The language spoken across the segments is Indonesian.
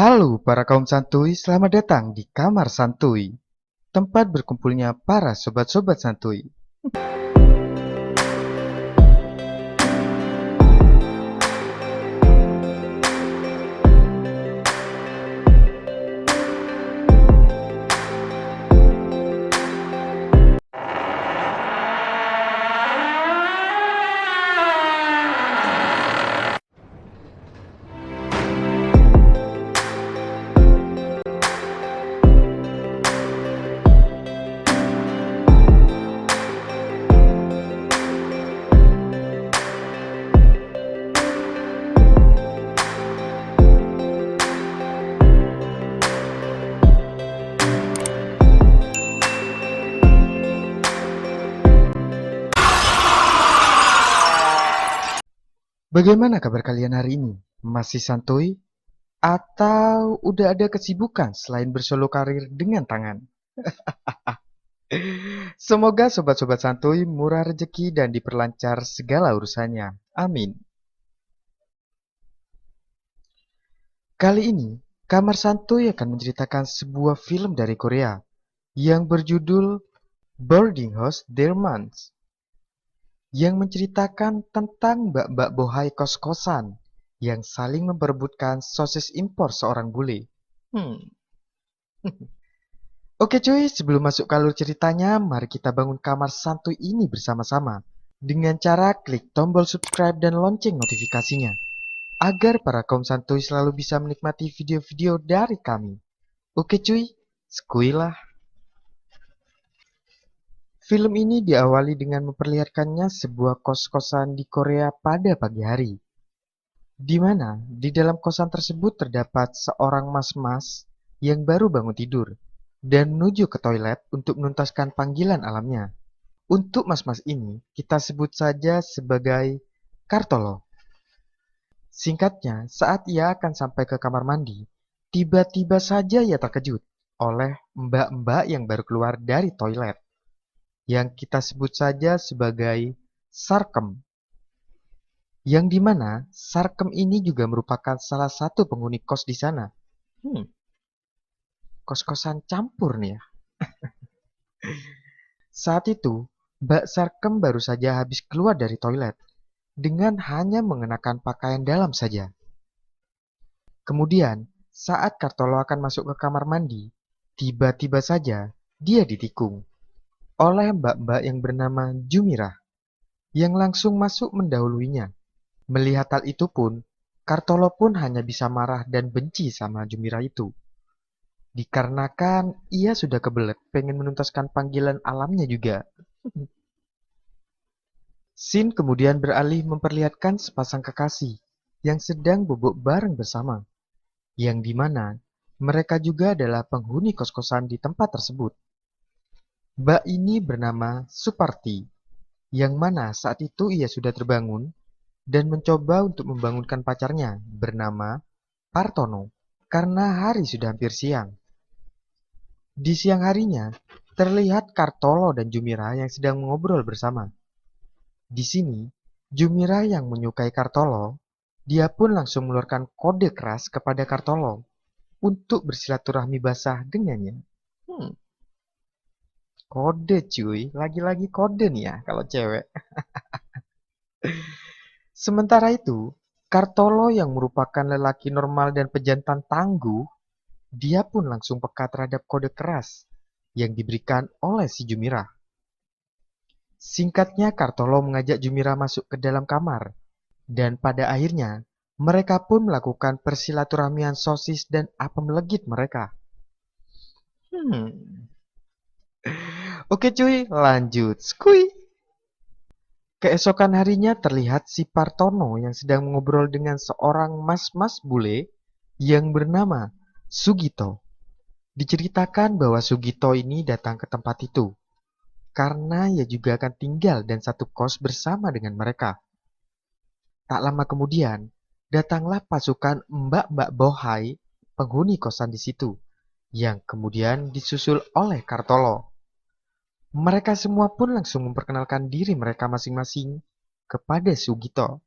Halo para kaum santuy, selamat datang di Kamar Santuy, tempat berkumpulnya para sobat-sobat santuy. Bagaimana kabar kalian hari ini? Masih santuy? Atau udah ada kesibukan selain bersolo karir dengan tangan? Semoga sobat-sobat santuy murah rezeki dan diperlancar segala urusannya. Amin. Kali ini, Kamar Santuy akan menceritakan sebuah film dari Korea yang berjudul Boarding House Dear Months, yang menceritakan tentang mbak-mbak bohai kos-kosan yang saling memperebutkan sosis impor seorang bule. Hmm. Oke cuy, sebelum masuk ke alur ceritanya, mari kita bangun kamar santuy ini bersama-sama dengan cara klik tombol subscribe dan lonceng notifikasinya agar para kaum santuy selalu bisa menikmati video-video dari kami. Oke cuy, skuilah. Film ini diawali dengan memperlihatkannya sebuah kos-kosan di Korea pada pagi hari, di mana di dalam kosan tersebut terdapat seorang mas-mas yang baru bangun tidur dan menuju ke toilet untuk menuntaskan panggilan alamnya. Untuk mas-mas ini, kita sebut saja sebagai Kartolo. Singkatnya, saat ia akan sampai ke kamar mandi, tiba-tiba saja ia terkejut oleh mbak-mbak yang baru keluar dari toilet, yang kita sebut saja sebagai Sarkem. Yang dimana Sarkem ini juga merupakan salah satu penghuni kos di sana. Kos-kosan campur nih ya. Saat itu, Mbak Sarkem baru saja habis keluar dari toilet dengan hanya mengenakan pakaian dalam saja. Kemudian, saat Kartolo akan masuk ke kamar mandi, tiba-tiba saja dia ditikung oleh mbak-mbak yang bernama Jumirah yang langsung masuk mendahuluinya. Melihat hal itu pun, Kartolo pun hanya bisa marah dan benci sama Jumirah itu. Dikarenakan ia sudah kebelet pengen menuntaskan panggilan alamnya juga. Scene kemudian beralih memperlihatkan sepasang kekasih yang sedang bobok bareng bersama, yang dimana mereka juga adalah penghuni kos-kosan di tempat tersebut. Mbak ini bernama Suparti, yang mana saat itu ia sudah terbangun dan mencoba untuk membangunkan pacarnya bernama Partono, karena hari sudah hampir siang. Di siang harinya, terlihat Kartolo dan Jumira yang sedang mengobrol bersama. Di sini, Jumira yang menyukai Kartolo, dia pun langsung mengeluarkan kode keras kepada Kartolo untuk bersilaturahmi basah dengannya. Hmm, Kode cuy, lagi-lagi kode nih ya kalau cewek. Sementara itu, Kartolo yang merupakan lelaki normal dan pejantan tangguh, dia pun langsung peka terhadap kode keras yang diberikan oleh si Jumira. Singkatnya, Kartolo mengajak Jumira masuk ke dalam kamar, dan pada akhirnya mereka pun melakukan persilaturahmian sosis dan apem legit mereka. Hmm. Oke cuy, lanjut. Skui. Keesokan harinya terlihat si Partono yang sedang mengobrol dengan seorang mas-mas bule yang bernama Sugito. Diceritakan bahwa Sugito ini datang ke tempat itu karena ia juga akan tinggal dan satu kos bersama dengan mereka. Tak lama kemudian, datanglah pasukan mbak-mbak bohai penghuni kosan di situ, yang kemudian disusul oleh Kartolo. Mereka semua pun langsung memperkenalkan diri mereka masing-masing kepada Sugito.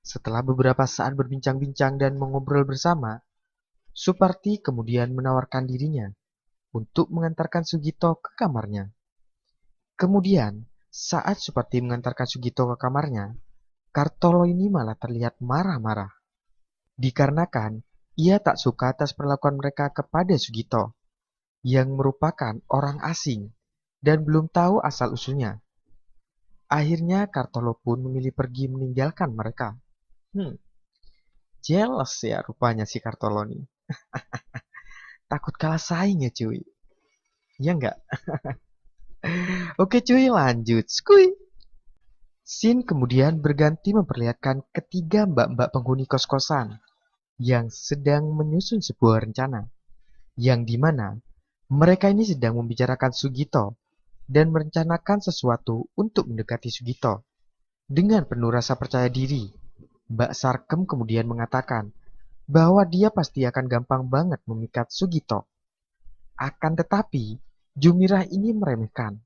Setelah beberapa saat berbincang-bincang dan mengobrol bersama, Suparti kemudian menawarkan dirinya untuk mengantarkan Sugito ke kamarnya. Kemudian, saat Suparti mengantarkan Sugito ke kamarnya, Kartolo ini malah terlihat marah-marah. Dikarenakan ia tak suka atas perlakuan mereka kepada Sugito, yang merupakan orang asing dan belum tahu asal-usulnya. Akhirnya Kartolo pun memilih pergi meninggalkan mereka. Hmm, jealous ya rupanya si Kartolo nih. Takut kalah saing ya cuy. Ya enggak? Oke cuy, lanjut. Skuy. Scene kemudian berganti memperlihatkan ketiga mbak-mbak penghuni kos-kosan yang sedang menyusun sebuah rencana, yang dimana mereka ini sedang membicarakan Sugito dan merencanakan sesuatu untuk mendekati Sugito. Dengan penuh rasa percaya diri, Mbak Sarkem kemudian mengatakan bahwa dia pasti akan gampang banget memikat Sugito. Akan tetapi, Jumirah ini meremehkan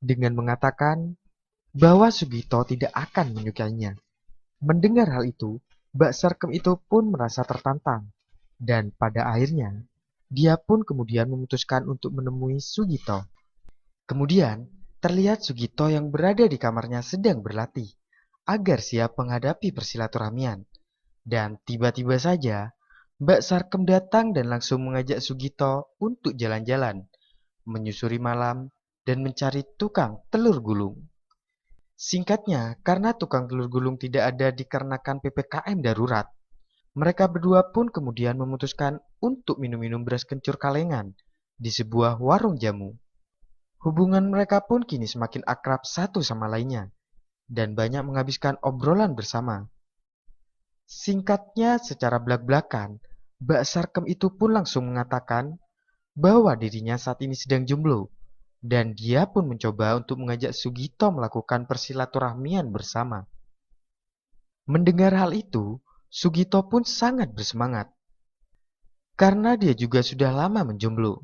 dengan mengatakan bahwa Sugito tidak akan menyukainya. Mendengar hal itu, Mbak Sarkem itu pun merasa tertantang, dan pada akhirnya, dia pun kemudian memutuskan untuk menemui Sugito. Kemudian, terlihat Sugito yang berada di kamarnya sedang berlatih, agar siap menghadapi persilaturahmian. Dan tiba-tiba saja, Mbak Sarkem datang dan langsung mengajak Sugito untuk jalan-jalan, menyusuri malam, dan mencari tukang telur gulung. Singkatnya, karena tukang telur gulung tidak ada dikarenakan PPKM darurat, mereka berdua pun kemudian memutuskan untuk minum-minum beras kencur kalengan di sebuah warung jamu. Hubungan mereka pun kini semakin akrab satu sama lainnya, dan banyak menghabiskan obrolan bersama. Singkatnya, secara belak-belakan, Mbak Sarkem itu pun langsung mengatakan bahwa dirinya saat ini sedang jomblo, dan dia pun mencoba untuk mengajak Sugito melakukan persilaturahmian bersama. Mendengar hal itu, Sugito pun sangat bersemangat, karena dia juga sudah lama menjomblo.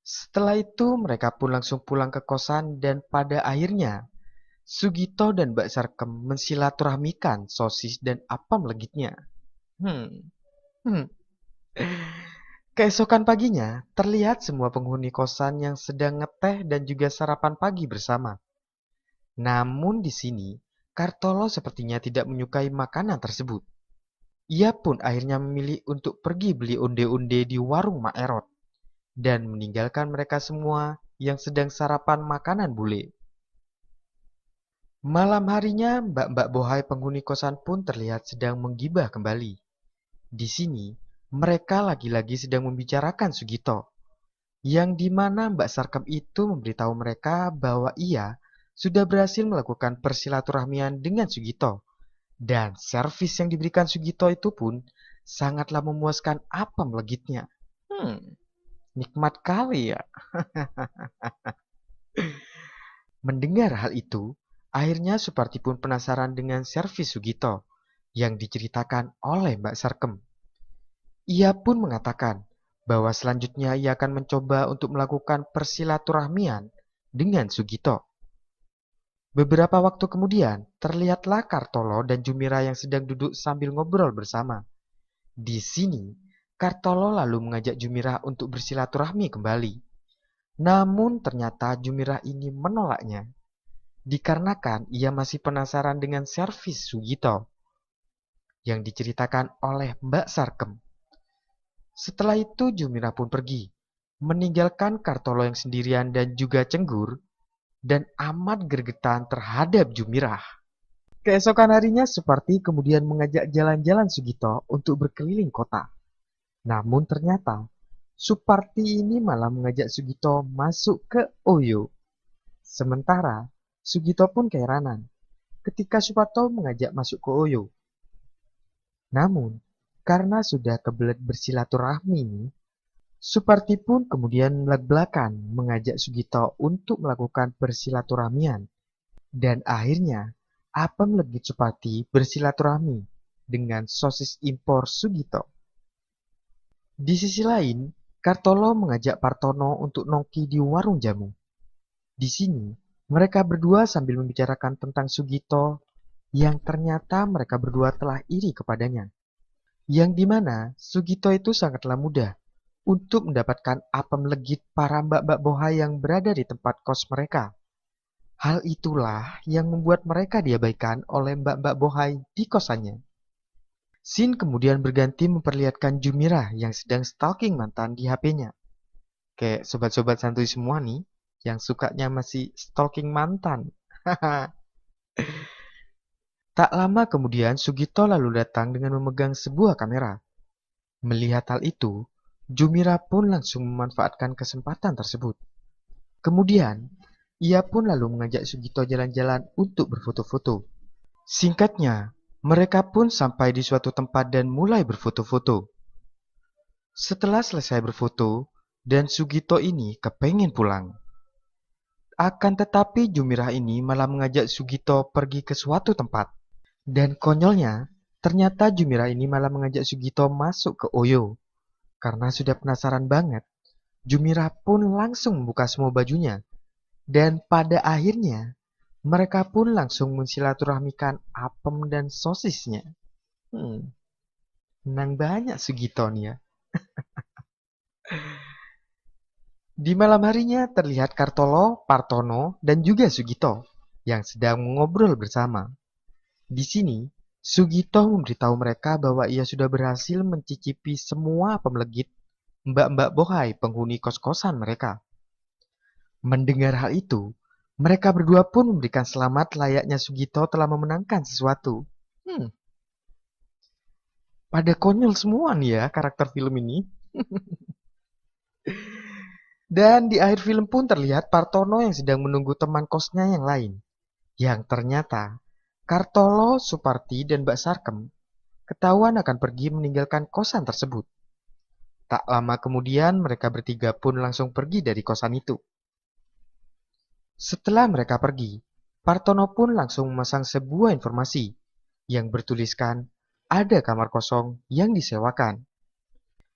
Setelah itu, mereka pun langsung pulang ke kosan dan pada akhirnya, Sugito dan Mbak Sarkem mensilaturahmikan sosis dan apam legitnya. Hmm, hmm. Keesokan paginya, terlihat semua penghuni kosan yang sedang ngeteh dan juga sarapan pagi bersama. Namun di sini, Kartolo sepertinya tidak menyukai makanan tersebut. Ia pun akhirnya memilih untuk pergi beli onde-onde di warung Mak Erot dan meninggalkan mereka semua yang sedang sarapan makanan bule. Malam harinya, mbak-mbak bohai penghuni kosan pun terlihat sedang menggibah kembali. Di sini, mereka lagi-lagi sedang membicarakan Sugito, yang dimana Mbak Sarkem itu memberitahu mereka bahwa ia sudah berhasil melakukan persilaturahmian dengan Sugito, dan servis yang diberikan Sugito itu pun sangatlah memuaskan apam legitnya. Nikmat kali ya. Mendengar hal itu, akhirnya Suparti pun penasaran dengan servis Sugito yang diceritakan oleh Mbak Sarkem. Ia pun mengatakan bahwa selanjutnya ia akan mencoba untuk melakukan persilaturahmian dengan Sugito. Beberapa waktu kemudian, terlihatlah Kartolo dan Jumira yang sedang duduk sambil ngobrol bersama. Di sini, Kartolo lalu mengajak Jumira untuk bersilaturahmi kembali. Namun ternyata Jumira ini menolaknya, dikarenakan ia masih penasaran dengan servis Sugito yang diceritakan oleh Mbak Sarkem. Setelah itu Jumira pun pergi, meninggalkan Kartolo yang sendirian dan juga cenggur, dan amat gregetan terhadap Jumirah. Keesokan harinya Suparti kemudian mengajak jalan-jalan Sugito untuk berkeliling kota. Namun ternyata Suparti ini malah mengajak Sugito masuk ke Oyo. Sementara Sugito pun keheranan ketika Suparto mengajak masuk ke Oyo. Namun karena sudah kebelet bersilaturahmi, Suparti pun kemudian belak-belakan mengajak Sugito untuk melakukan persilaturahmian. Dan akhirnya, apem legit Suparti bersilaturahmi dengan sosis impor Sugito. Di sisi lain, Kartolo mengajak Partono untuk nongki di warung jamu. Di sini, mereka berdua sambil membicarakan tentang Sugito yang ternyata mereka berdua telah iri kepadanya. yang dimana Sugito itu sangatlah mudah untuk mendapatkan apem legit para mbak-mbak bohai yang berada di tempat kos mereka. Hal itulah yang membuat mereka diabaikan oleh mbak-mbak bohai di kosannya. Scene kemudian berganti memperlihatkan Jumira yang sedang stalking mantan di HP-nya. Kayak sobat-sobat santuy semua nih, yang sukanya masih stalking mantan. Tak lama kemudian Sugito lalu datang dengan memegang sebuah kamera. Melihat hal itu, Jumira pun langsung memanfaatkan kesempatan tersebut. Kemudian, ia pun lalu mengajak Sugito jalan-jalan untuk berfoto-foto. Singkatnya, mereka pun sampai di suatu tempat dan mulai berfoto-foto. Setelah selesai berfoto, dan Sugito ini kepengen pulang. Akan tetapi Jumirah ini malah mengajak Sugito pergi ke suatu tempat. Dan konyolnya, ternyata Jumirah ini malah mengajak Sugito masuk ke Oyo. Karena sudah penasaran banget, Jumirah pun langsung membuka semua bajunya. Dan pada akhirnya, mereka pun langsung mensilaturahmikan apem dan sosisnya. Menang banyak Sugito nih ya. Di malam harinya terlihat Kartolo, Partono, dan juga Sugito yang sedang mengobrol bersama. Di sini, Sugito memberitahu mereka bahwa ia sudah berhasil mencicipi semua pemelegit mbak-mbak bohai penghuni kos-kosan mereka. Mendengar hal itu, mereka berdua pun memberikan selamat layaknya Sugito telah memenangkan sesuatu. Pada konyol semua nih ya karakter film ini. Dan di akhir film pun terlihat Partono yang sedang menunggu teman kosnya yang lain. Yang ternyata, Kartolo, Suparti, dan Mbak Sarkem ketahuan akan pergi meninggalkan kosan tersebut. Tak lama kemudian mereka bertiga pun langsung pergi dari kosan itu. Setelah mereka pergi, Partono pun langsung memasang sebuah informasi yang bertuliskan ada kamar kosong yang disewakan.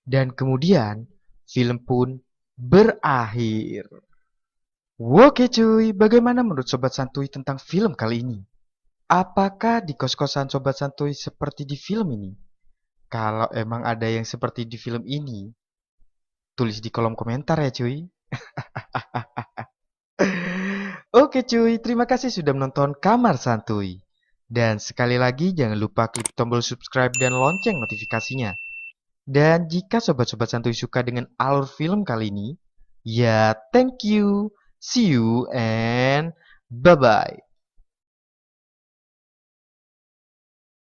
Dan kemudian film pun berakhir. Oke cuy, bagaimana menurut Sobat Santuy tentang film kali ini? Apakah di kos-kosan Sobat Santuy seperti di film ini? Kalau emang ada yang seperti di film ini, tulis di kolom komentar ya cuy. Oke cuy, terima kasih sudah menonton Kamar Santuy. Dan sekali lagi jangan lupa klik tombol subscribe dan lonceng notifikasinya. Dan jika sobat-sobat santuy suka dengan alur film kali ini, ya thank you, see you, and bye-bye.